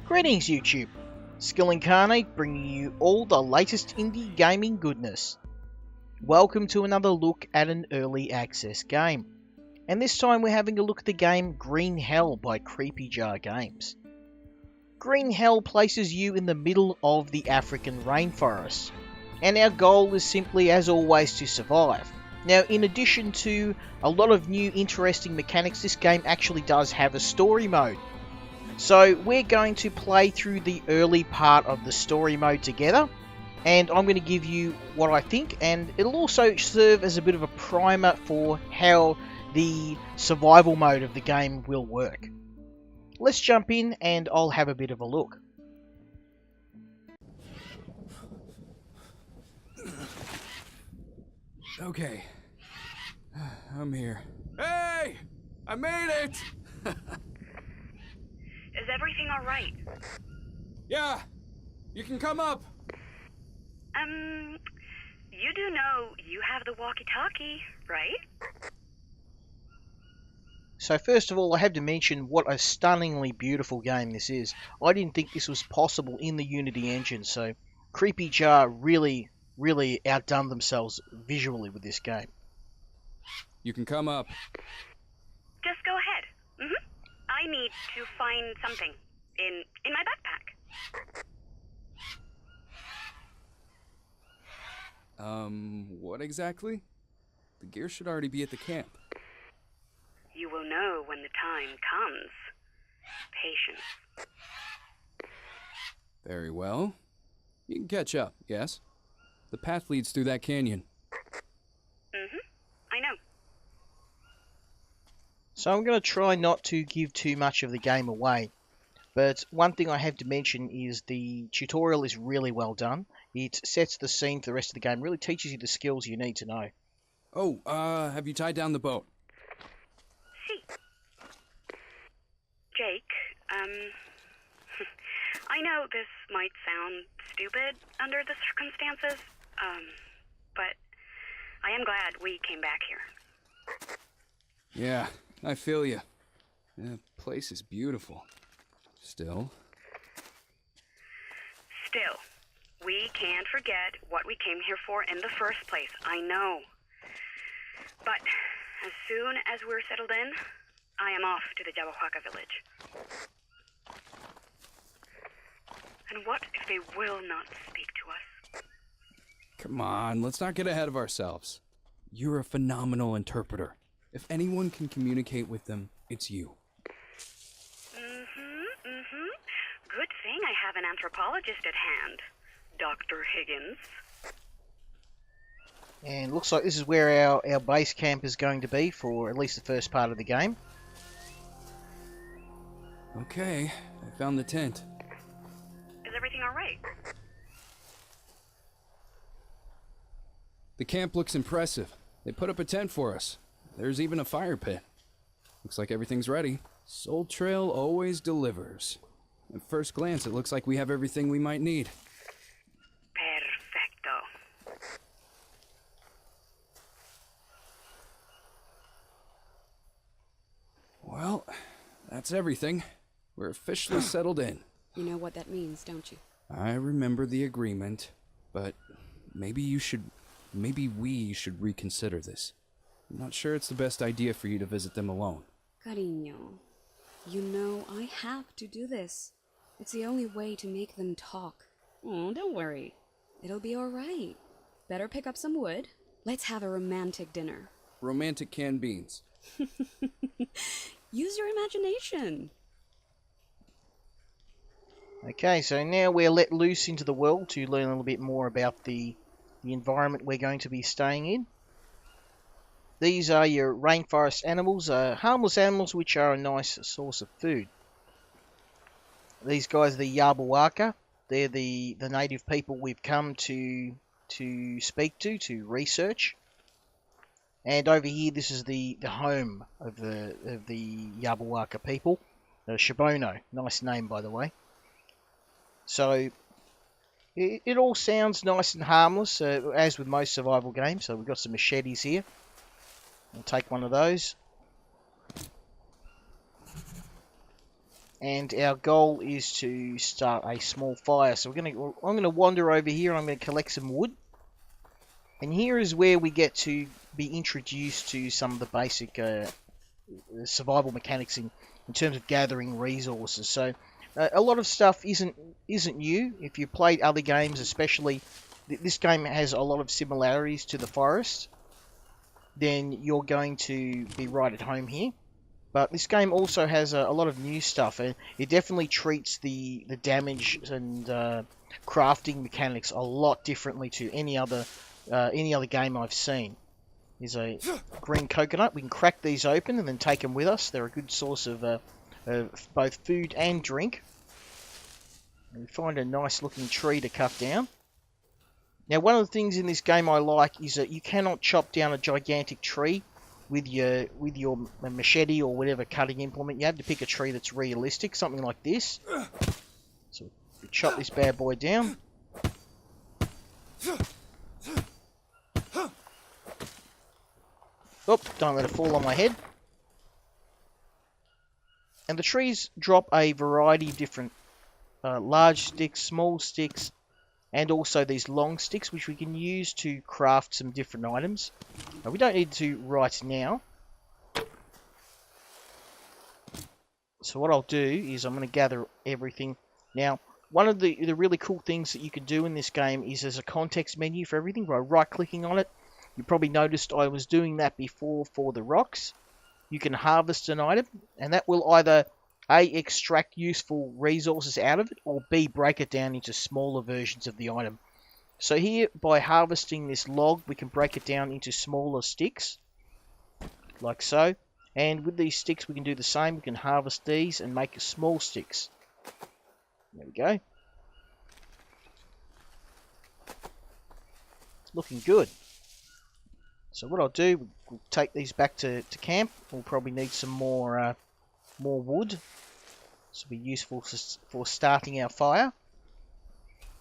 Greetings YouTube, Skill Incarnate bringing you all the latest indie gaming goodness. Welcome to another look at an early access game, and this time we're having a look at the game Green Hell by Creepy Jar Games. Green Hell places you in the middle of the African rainforest, and our goal is simply as always to survive. Now, in addition to a lot of new interesting mechanics, this game actually does have a story mode. So we're going to play through the early part of the story mode together, and I'm going to give you what I think, and it'll also serve as a bit of a primer for how the survival mode of the game will work. Let's jump in and I'll have a bit of a look. Okay, I'm here. Hey! I made it! Is everything all right? Yeah! You can come up! You do know you have the walkie-talkie, right? So first of all, I have to mention what a stunningly beautiful game this is. I didn't think this was possible in the Unity engine, so Creepy Jar really outdone themselves visually with this game. You can come up. Just go ahead. I need to find something in my backpack. What exactly? The gear should already be at the camp. You will know when the time comes. Patience. Very well. You can catch up, yes? The path leads through that canyon. I know. So I'm going to try not to give too much of the game away, but one thing I have to mention is the tutorial is really well done. It sets the scene for the rest of the game, really teaches you the skills you need to know. Oh, have you tied down the boat? See. Jake, I know this might sound stupid under the circumstances, but I am glad we came back here. Yeah, I feel you. The place is beautiful. Still, we can't forget what we came here for in the first place, I know. But as soon as we're settled in, I am off to the Jawahaka village. And what if they will not speak to us? come on, let's not get ahead of ourselves. You're a phenomenal interpreter. If anyone can communicate with them, it's you. Good thing I have an anthropologist at hand, Dr. Higgins. And looks like this is where our base camp is going to be for at least the first part of the game. Okay, I found the tent. Is everything all right? The camp looks impressive. They put up a tent for us. There's even a fire pit. Looks like everything's ready. Soul Trail always delivers. At first glance, it looks like we have everything we might need. Perfecto. Well, that's everything. We're officially settled in. You know what that means, don't you? I remember the agreement, but maybe we should reconsider this. I'm not sure it's the best idea for you to visit them alone. Cariño, you know I have to do this. It's the only way to make them talk. Oh, don't worry. It'll be all right. Better pick up some wood. Let's have a romantic dinner. Romantic canned beans. Use your imagination. Okay, so now we're let loose into the world to learn a little bit more about the environment we're going to be staying in. These are your rainforest animals, harmless animals which are a nice source of food. These guys are the Yabawaka. They're the native people we've come to speak to research. And over here, this is the home of the Yabawaka people, Shibono. Nice name, by the way. So it all sounds nice and harmless, as with most survival games. So we've got some machetes here. I'll take one of those. and our goal is to start a small fire. So I'm gonna wander over here. I'm gonna collect some wood, and here is where we get to be introduced to some of the basic survival mechanics in terms of gathering resources. So a lot of stuff isn't new. If you played other games, especially this game has a lot of similarities to the forest, then you're going to be right at home here. But this game also has a lot of new stuff, and it definitely treats the damage and crafting mechanics a lot differently to any other game I've seen. Here's a green coconut. We can crack these open and then take them with us. They're a good source of both food and drink. And we find a nice looking tree to cut down. Now, one of the things in this game I like is that you cannot chop down a gigantic tree with your machete or whatever cutting implement. You have to pick a tree that's realistic, something like this. So we chop this bad boy down. Oh, don't let it fall on my head. And the trees drop a variety of different large sticks, small sticks, and also these long sticks, which we can use to craft some different items. We don't need to right now. So what I'll do is I'm going to gather everything. Now, one of the really cool things that you can do in this game is there's a context menu for everything. By right-clicking on it, you probably noticed I was doing that before for the rocks. You can harvest an item, and that will either A, extract useful resources out of it, or B, break it down into smaller versions of the item. So here, by harvesting this log, we can break it down into smaller sticks, like so. And with these sticks, we can do the same. We can harvest these and make small sticks. There we go. Looking good. So what I'll do, we'll take these back to camp. We'll probably need some more wood. This will be useful for starting our fire.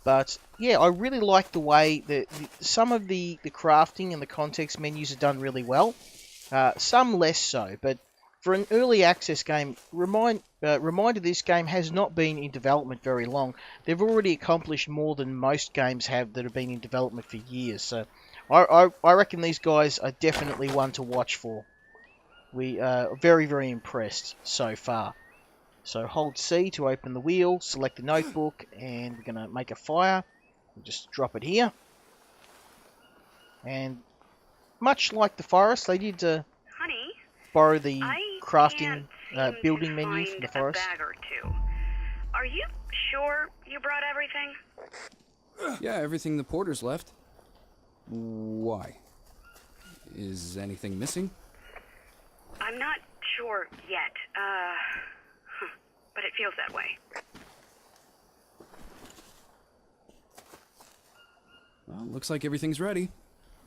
But yeah, I really like the way that some of the crafting and the context menus are done really well. Some less so, but for an early access game, reminder this game has not been in development very long. They've already accomplished more than most games have that have been in development for years. So I reckon these guys are definitely one to watch for. We are very, very impressed so far. So hold C to open the wheel, select the notebook, and we're going to make a fire. We'll just drop it here. And much like the forest, they did Honey, borrow the I crafting can't building seem to menu from find the forest. a bag or two. Are you sure you brought everything? Yeah, everything the porters left. Why? Is anything missing? I'm not sure yet. But it feels that way. Well, looks like everything's ready.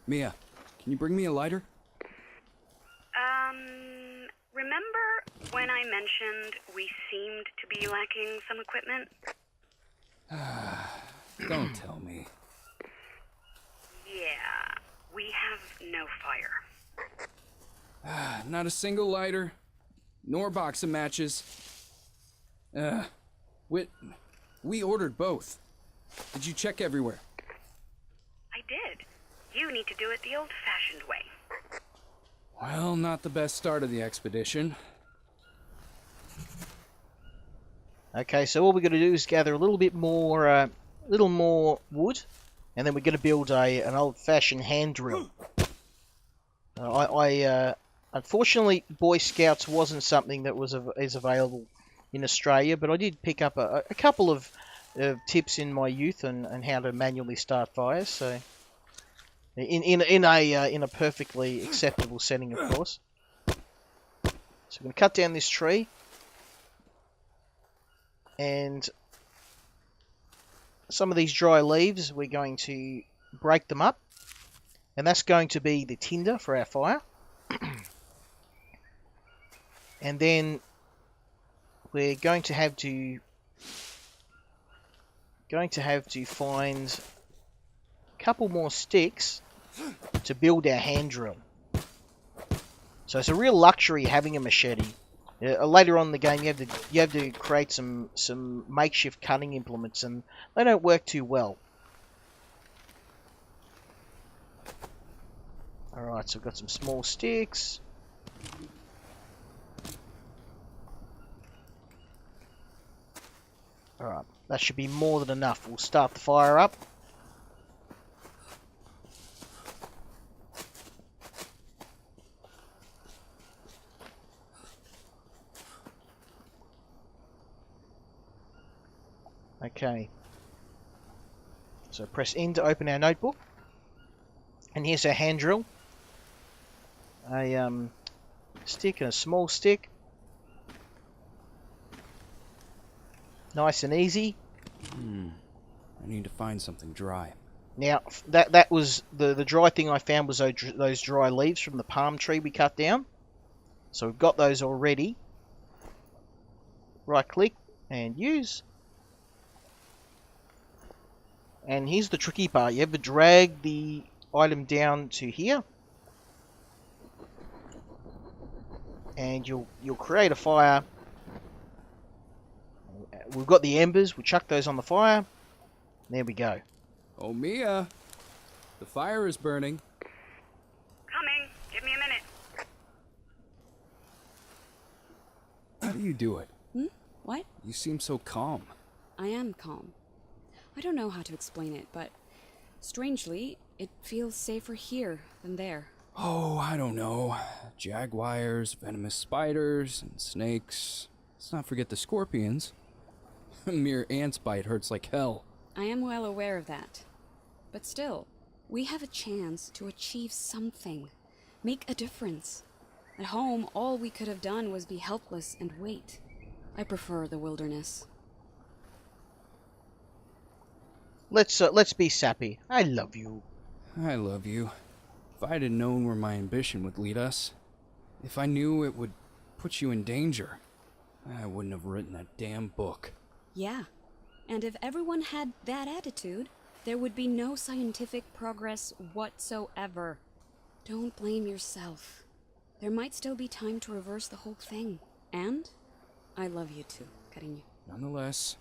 Mia, can you bring me a lighter? Remember when I mentioned we seemed to be lacking some equipment? Don't tell me. Yeah, we have no fire. Not a single lighter, nor box of matches. We ordered both. Did you check everywhere? I did. You need to do it the old-fashioned way. Well, not the best start of the expedition. Okay, so all we're going to do is gather a little bit more, wood, and then we're going to build an old-fashioned hand drill. Unfortunately, Boy Scouts wasn't something that is available in Australia, but I did pick up a couple of tips in my youth and how to manually start fires. So, in a perfectly acceptable setting, of course. So I'm going to cut down this tree, and some of these dry leaves we're going to break them up, and that's going to be the tinder for our fire. And then we're going to have to find a couple more sticks to build our hand drill. So it's a real luxury having a machete, Later on in the game, you have to create some makeshift cutting implements, and they don't work too well. All right, so we've got some small sticks. All right, that should be more than enough. We'll start the fire up. Okay. So press N to open our notebook. And here's our hand drill. A stick and a small stick. Nice and easy. I need to find something dry. Now, that was the dry thing I found was those dry leaves from the palm tree we cut down. So we've got those already. Right click and use. And here's the tricky part. You have to drag the item down to here. And you'll create a fire. We've got the embers. We'll chuck those on the fire. There we go. Oh, Mia! The fire is burning. Coming. Give me a minute. How do you do it? What? You seem so calm. I am calm. I don't know how to explain it, but strangely, it feels safer here than there. Oh, I don't know. Jaguars, venomous spiders, and snakes. Let's not forget the scorpions. A mere ant's bite hurts like hell. I am well aware of that. But still, we have a chance to achieve something. Make a difference. At home, all we could have done was be helpless and wait. I prefer the wilderness. Let's be sappy. I love you. I love you. If I had known where my ambition would lead us, if I knew it would put you in danger, I wouldn't have written that damn book. Yeah. And if everyone had that attitude, there would be no scientific progress whatsoever. Don't blame yourself. There might still be time to reverse the whole thing. And I love you too, Cariño. Nonetheless,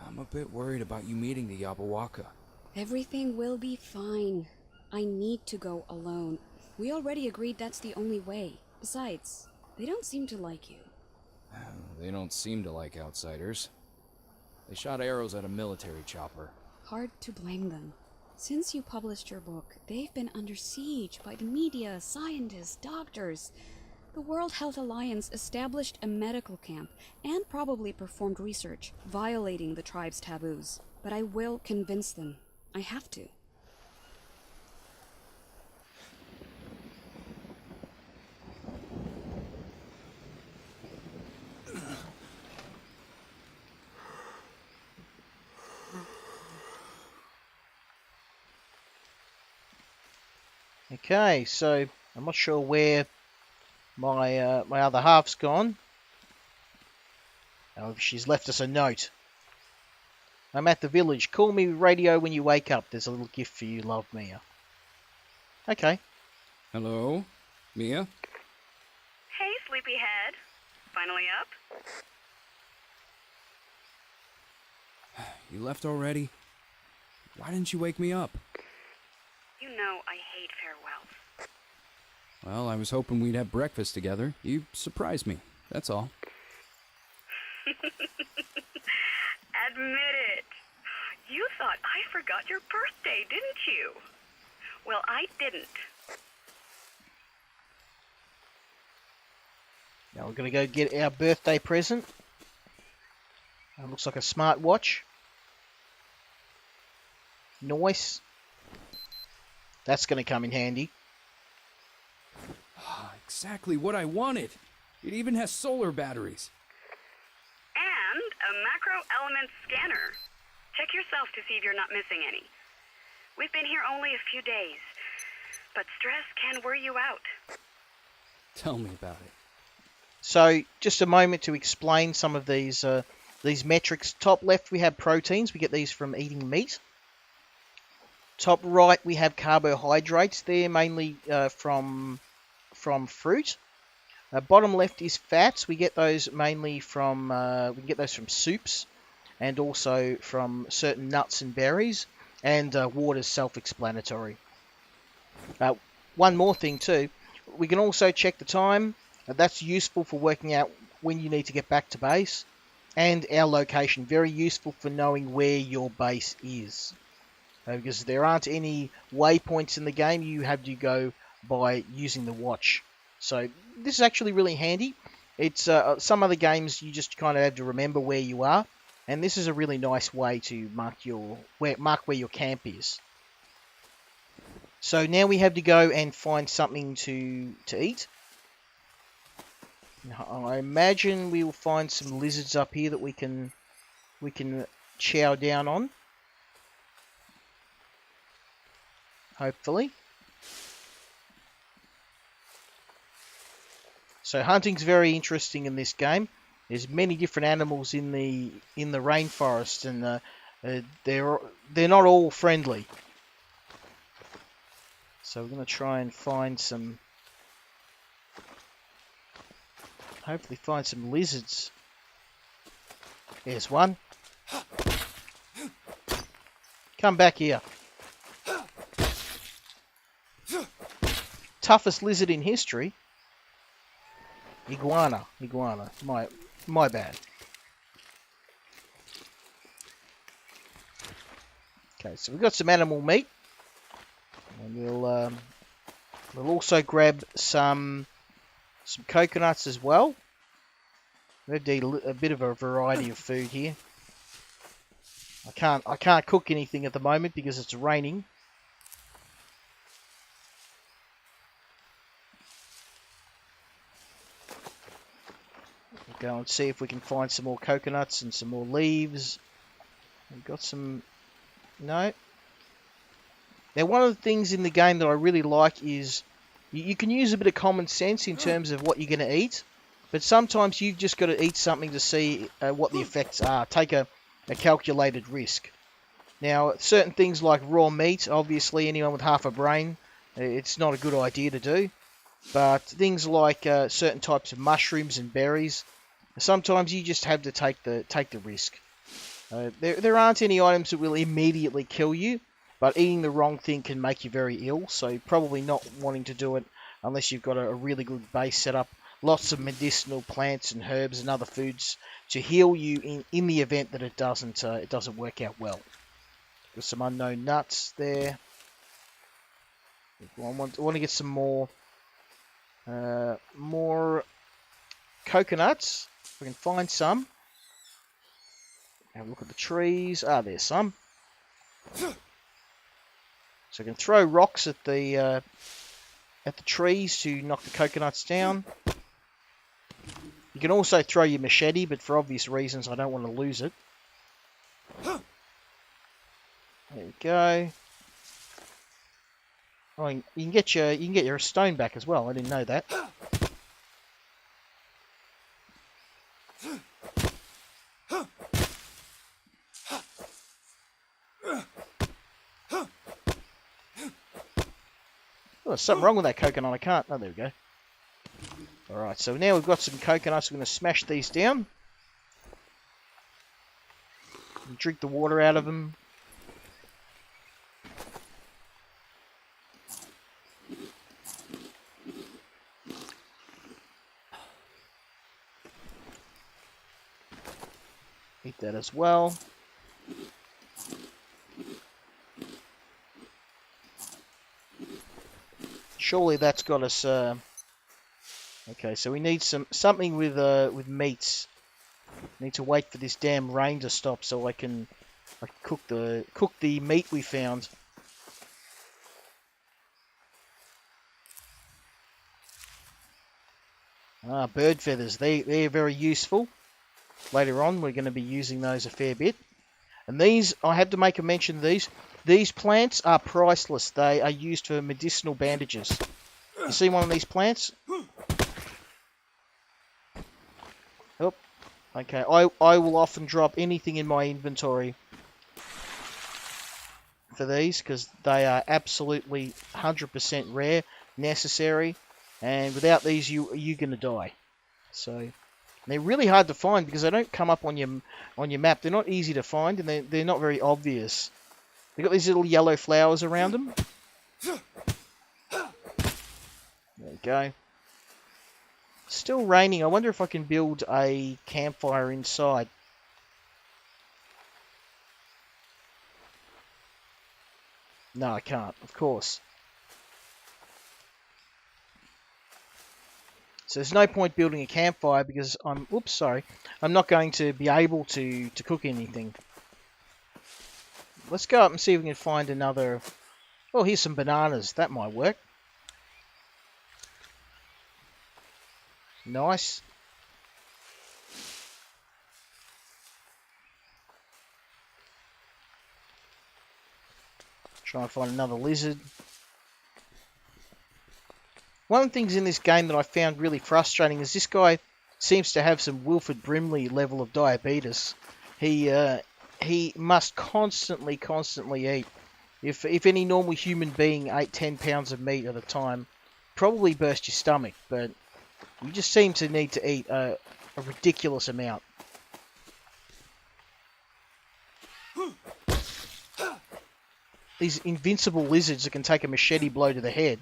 I'm a bit worried about you meeting the Yabawaka. Everything will be fine. I need to go alone. We already agreed that's the only way. Besides, they don't seem to like you. They don't seem to like outsiders. They shot arrows at a military chopper. Hard to blame them. Since you published your book, they've been under siege by the media, scientists, doctors. The World Health Alliance established a medical camp and probably performed research, violating the tribe's taboos. But I will convince them. I have to. Okay, so I'm not sure where my my other half's gone. Oh, she's left us a note. I'm at the village. Call me radio when you wake up. There's a little gift for you, love, Mia. Okay. Hello? Mia? Hey, sleepyhead. Finally up? You left already? Why didn't you wake me up? You know I hate farewells. Well, I was hoping we'd have breakfast together. You surprised me, that's all. Admit it. You thought I forgot your birthday, didn't you? Well, I didn't. Now we're going to go get our birthday present. Looks like a smartwatch. Nice. That's going to come in handy. Exactly what I wanted. It even has solar batteries. And a macro element scanner. Check yourself to see if you're not missing any. We've been here only a few days, but stress can wear you out. Tell me about it. So, just a moment to explain some of these metrics. Top left, we have proteins. We get these from eating meat. Top right, we have carbohydrates. They're mainly from fruit. Bottom left is fats. We get those mainly from soups, and also from certain nuts and berries. And water's self-explanatory. One more thing too, we can also check the time. That's useful for working out when you need to get back to base. And our location, very useful for knowing where your base is. Because there aren't any waypoints in the game, you have to go by using the watch. So this is actually really handy. It's some other games you just kind of have to remember where you are, and this is a really nice way to mark where your camp is. So now we have to go and find something to eat. I imagine we will find some lizards up here that we can chow down on. Hopefully. So hunting's very interesting in this game. There's many different animals in the rainforest, and they're not all friendly. So we're going to try and find some. Hopefully find some lizards. There's one. Come back here. Toughest lizard in history. Iguana. My bad. Okay, so we've got some animal meat. And we'll also grab some coconuts as well. We have to eat a bit of a variety of food here. I can't cook anything at the moment because it's raining. We'll go and see if we can find some more coconuts and some more leaves. We've got some. No. Now, one of the things in the game that I really like is you can use a bit of common sense in terms of what you're going to eat, but sometimes you've just got to eat something to see what the effects are. Take a calculated risk. Now, certain things like raw meat, obviously anyone with half a brain, it's not a good idea to do. But things like certain types of mushrooms and berries, sometimes you just have to take the risk. There aren't any items that will immediately kill you, but eating the wrong thing can make you very ill, so probably not wanting to do it unless you've got a really good base set up. Lots of medicinal plants and herbs and other foods to heal you in the event that it doesn't work out well. Got some unknown nuts there. I want to get some more coconuts. If we can find some. Have a look at the trees. There's some. So I can throw rocks at the trees to knock the coconuts down. You can also throw your machete, but for obvious reasons I don't want to lose it. There we go. Oh, you can get your stone back as well. I didn't know that. Oh, there's something wrong with that coconut. I can't. Oh, there we go. Alright, so now we've got some coconuts. We're going to smash these down. Drink the water out of them. Eat that as well. Surely that's got us. Okay, so we need something with meats. Need to wait for this damn rain to stop so I can cook the meat we found. Bird feathers. They're very useful. Later on, we're going to be using those a fair bit. And these, I have to make a mention of these. These plants are priceless. They are used for medicinal bandages. You see one of these plants? Oh, okay. I will often drop anything in my inventory for these because they are absolutely 100% rare, necessary, and without these, you're gonna die. So they're really hard to find because they don't come up on your map. They're not easy to find, and they're not very obvious. They've got these little yellow flowers around them. There we go. Still raining. I wonder if I can build a campfire inside. No, I can't, of course. So there's no point building a campfire because I'm not going to be able to cook anything. Let's go up and see if we can find another... Oh, here's some bananas. That might work. Nice. Try and find another lizard. One of the things in this game that I found really frustrating is this guy seems to have some Wilford Brimley level of diabetes. He must constantly eat. If any normal human being ate 10 pounds of meat at a time, probably burst your stomach, but you just seem to need to eat a ridiculous amount. These invincible lizards that can take a machete blow to the head.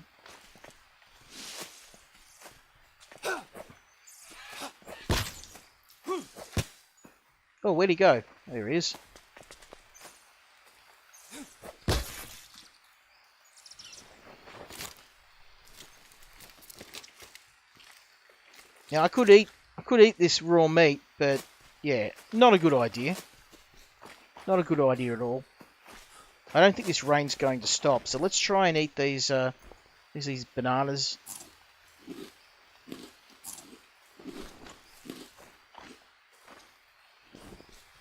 Oh, where'd he go? There he is. Now I could eat this raw meat, but yeah, not a good idea. Not a good idea at all. I don't think this rain's going to stop, so let's try and eat these bananas.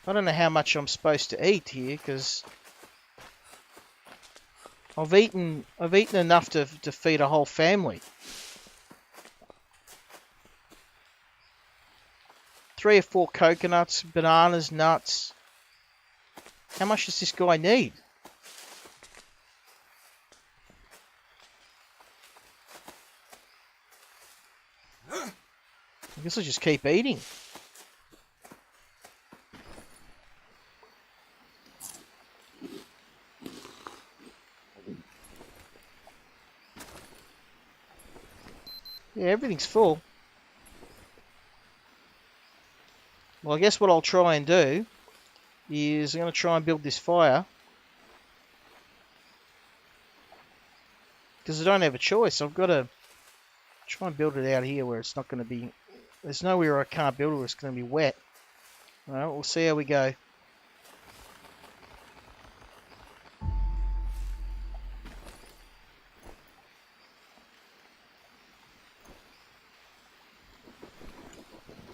I don't know how much I'm supposed to eat here, because I've eaten enough to feed a whole family. 3 or 4 coconuts, bananas, nuts. How much does this guy need? I guess I'll just keep eating. Yeah, everything's full. Well, I guess what I'll try and do is I'm going to try and build this fire. Because I don't have a choice. I've got to try and build it out here where it's not going to be... There's nowhere I can't build it where it's going to be wet. Alright, we'll see how we go.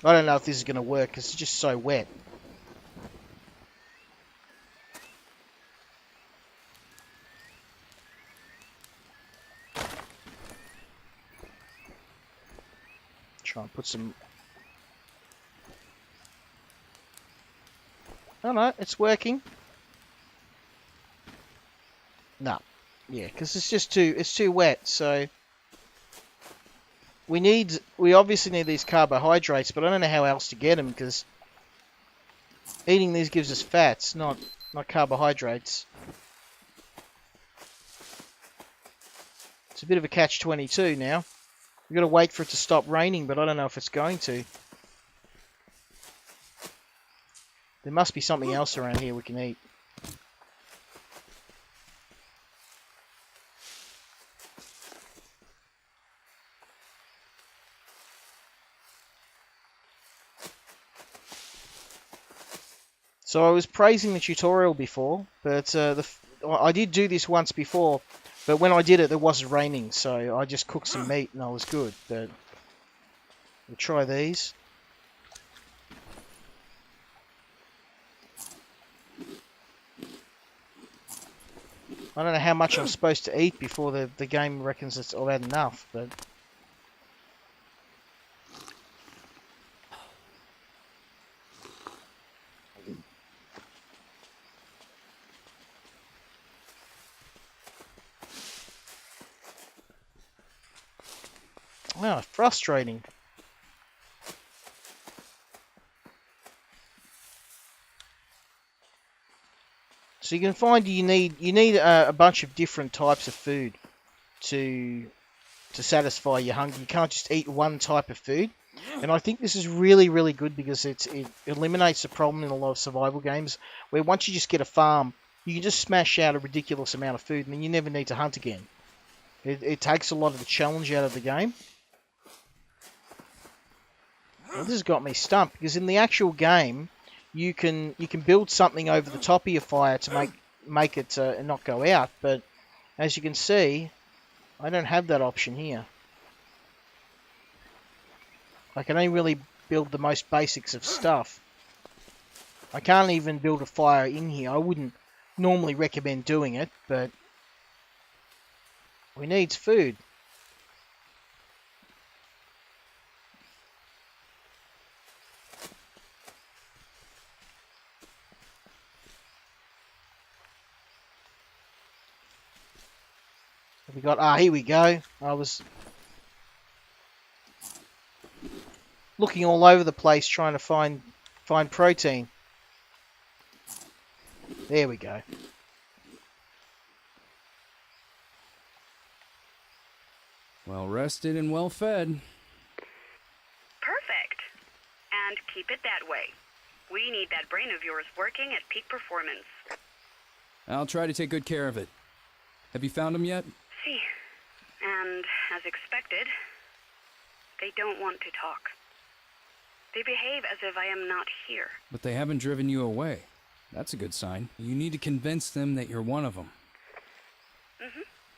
I don't know if this is going to work because it's just so wet. Try and put some... Oh no, it's working. No. Yeah, because it's too wet, so... We obviously need these carbohydrates, but I don't know how else to get them, because eating these gives us fats, not carbohydrates. It's a bit of a catch-22 now. We've got to wait for it to stop raining, but I don't know if it's going to. There must be something else around here we can eat. So I was praising the tutorial before, but I did do this once before, but when I did it, it wasn't raining, so I just cooked some meat and I was good. But we'll try these. I don't know how much I'm supposed to eat before the game reckons it's all had enough, but... Wow, frustrating. So you can find you need a bunch of different types of food to satisfy your hunger. You can't just eat one type of food. And I think this is really, really good because it eliminates the problem in a lot of survival games where once you just get a farm, you can just smash out a ridiculous amount of food and then you never need to hunt again. It takes a lot of the challenge out of the game. Well, this has got me stumped because in the actual game, you can build something over the top of your fire to make it not go out. But as you can see, I don't have that option here. I can only really build the most basics of stuff. I can't even build a fire in here. I wouldn't normally recommend doing it, but we need food. We got here we go. I was looking all over the place trying to find protein. There we go. Well rested and well fed. Perfect. And keep it that way. We need that brain of yours working at peak performance. I'll try to take good care of it. Have you found them yet? See. And as expected, they don't want to talk. They behave as if I am not here. But they haven't driven you away. That's a good sign. You need to convince them that you're one of them.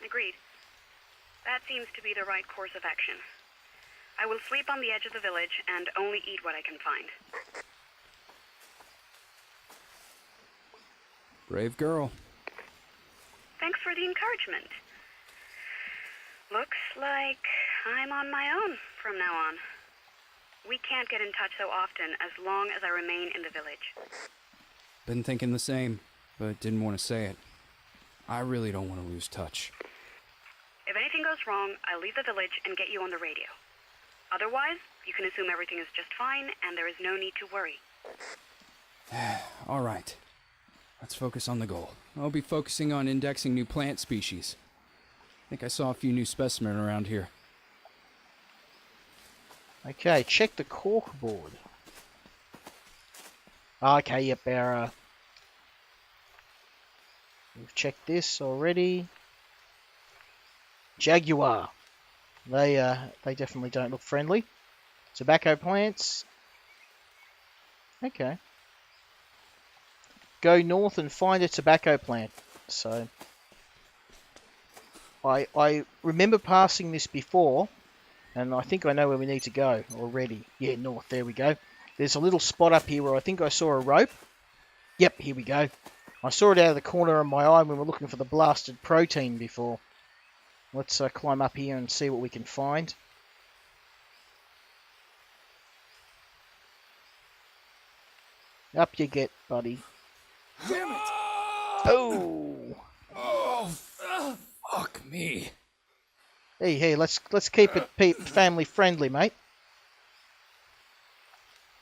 Agreed. That seems to be the right course of action. I will sleep on the edge of the village and only eat what I can find. Brave girl. Thanks for the encouragement. Looks like I'm on my own from now on. We can't get in touch so often as long as I remain in the village. Been thinking the same, but didn't want to say it. I really don't want to lose touch. If anything goes wrong, I'll leave the village and get you on the radio. Otherwise, you can assume everything is just fine and there is no need to worry. All right. Let's focus on the goal. I'll be focusing on indexing new plant species. I think I saw a few new specimens around here. Okay, check the cork board. Okay, yep, we've checked this already. Jaguar. They definitely don't look friendly. Tobacco plants. Okay. Go north and find a tobacco plant. So I remember passing this before, and I think I know where we need to go already. Yeah, north. There we go. There's a little spot up here where I think I saw a rope. Yep, here we go. I saw it out of the corner of my eye when we were looking for the blasted protein before. Let's climb up here and see what we can find. Up you get, buddy. Damn it! Oh! Oh, fuck me. Hey, let's keep it family friendly, mate.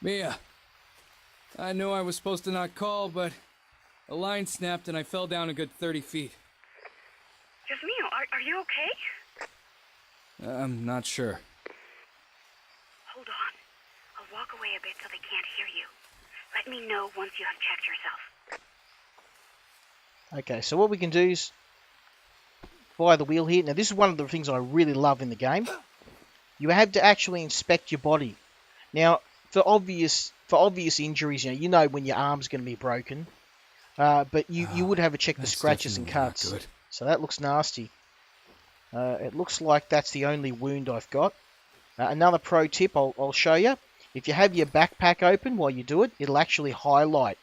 Mia, I know I was supposed to not call, but a line snapped and I fell down a good 30 feet. Just Mio, are you okay? I'm not sure. Hold on. I'll walk away a bit so they can't hear you. Let me know once you have checked yourself. Okay, so what we can do is fire the wheel here. Now, this is one of the things I really love in the game. You have to actually inspect your body. Now, for obvious injuries, you know when your arm's going to be broken. But you would have to check the scratches and cuts. So that looks nasty. It looks like that's the only wound I've got. Another pro tip I'll show you. If you have your backpack open while you do it, it'll actually highlight.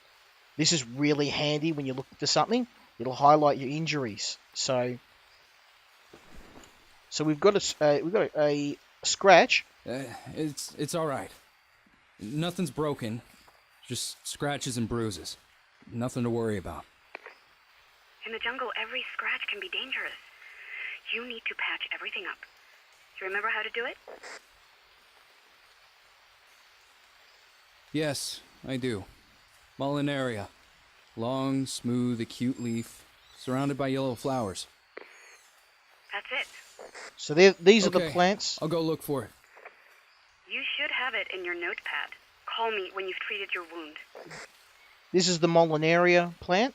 This is really handy when you're looking for something. It'll highlight your injuries. So we've got a scratch. It's all right. Nothing's broken. Just scratches and bruises. Nothing to worry about. In the jungle, every scratch can be dangerous. You need to patch everything up. Do you remember how to do it? Yes, I do. Mollinaria. Long, smooth, acute leaf, surrounded by yellow flowers. That's it. So these are the Okay, plants. I'll go look for it. You should have it in your notepad. Call me when you've treated your wound. This is the Mollinaria plant.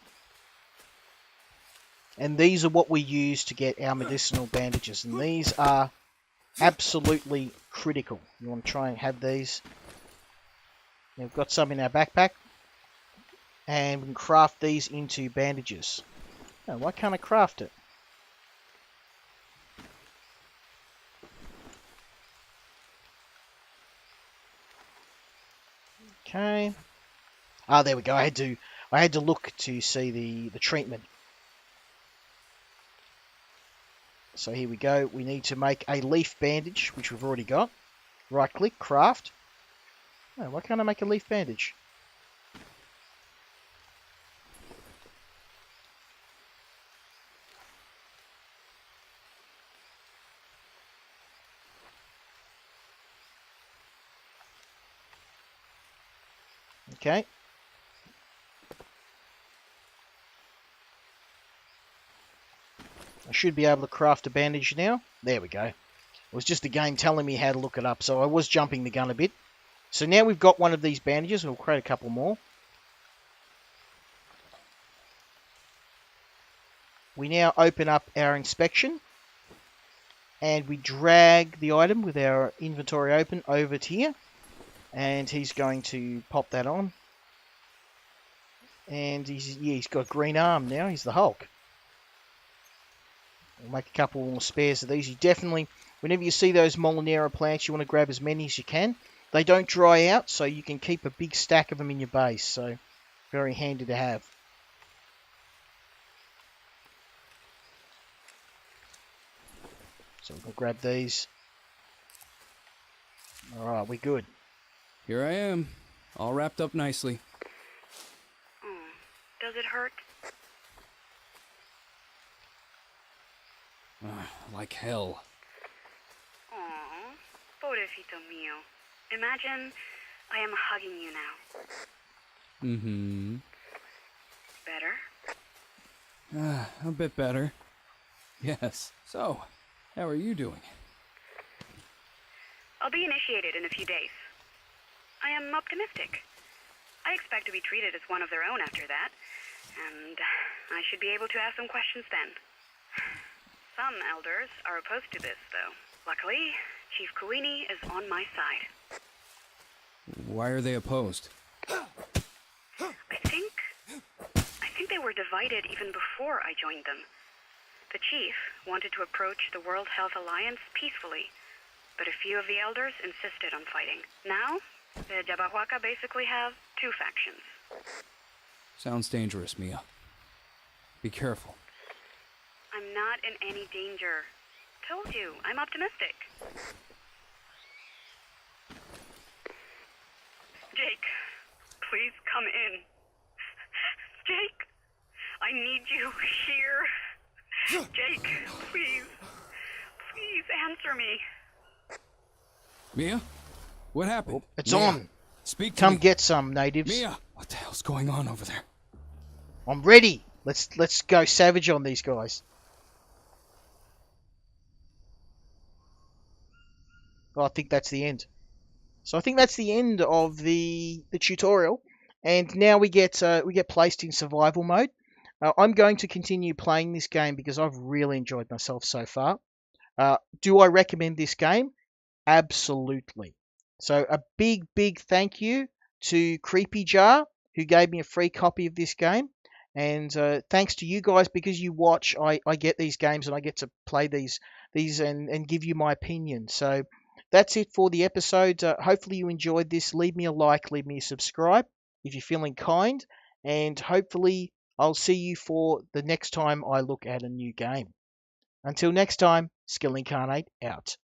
And these are what we use to get our medicinal bandages. And these are absolutely critical. You want to try and have these. We've got some in our backpack. And we can craft these into bandages. Oh, why can't I craft it? Okay. Ah, there we go. I had to look to see the treatment. So here we go. We need to make a leaf bandage, which we've already got. Right click, craft. Oh, why can't I make a leaf bandage? Okay. I should be able to craft a bandage now. There we go. It was just the game telling me how to look it up, so I was jumping the gun a bit. So now we've got one of these bandages. We'll create a couple more. We now open up our inspection. And we drag the item with our inventory open over to here. And he's going to pop that on. And he's got a green arm now. He's the Hulk. We'll make a couple more spares of these. You definitely, whenever you see those Molinera plants, you want to grab as many as you can. They don't dry out, so you can keep a big stack of them in your base. So, very handy to have. So we'll grab these. Alright, we're good. Here I am, all wrapped up nicely. Oh, does it hurt? Like hell. Aw, pobrecito mío. Imagine I am hugging you now. Mm-hmm. Better? A bit better. Yes. So, how are you doing? I'll be initiated in a few days. I am optimistic. I expect to be treated as one of their own after that, and I should be able to ask some questions then. Some elders are opposed to this, though. Luckily, Chief Kawini is on my side. Why are they opposed? I think they were divided even before I joined them. The chief wanted to approach the World Health Alliance peacefully, but a few of the elders insisted on fighting. Now, the Jabahuaca basically have two factions. Sounds dangerous, Mia. Be careful. I'm not in any danger. Told you, I'm optimistic. Jake, please come in. Jake, I need you here. Jake, please. Please answer me. Mia? What happened? It's Mia, on. Speak to Come me. get some, natives. Mia! What the hell's going on over there? I'm ready. Let's go savage on these guys. Oh, I think that's the end. So I think that's the end of the tutorial, and now we get placed in survival mode. I'm going to continue playing this game because I've really enjoyed myself so far. Do I recommend this game? Absolutely. So a big thank you to Creepy Jar, who gave me a free copy of this game. And thanks to you guys, because you watch, I get these games and I get to play these and give you my opinion. So that's it for the episode. Hopefully you enjoyed this. Leave me a like, leave me a subscribe if you're feeling kind. And hopefully I'll see you for the next time I look at a new game. Until next time, Skill Incarnate out.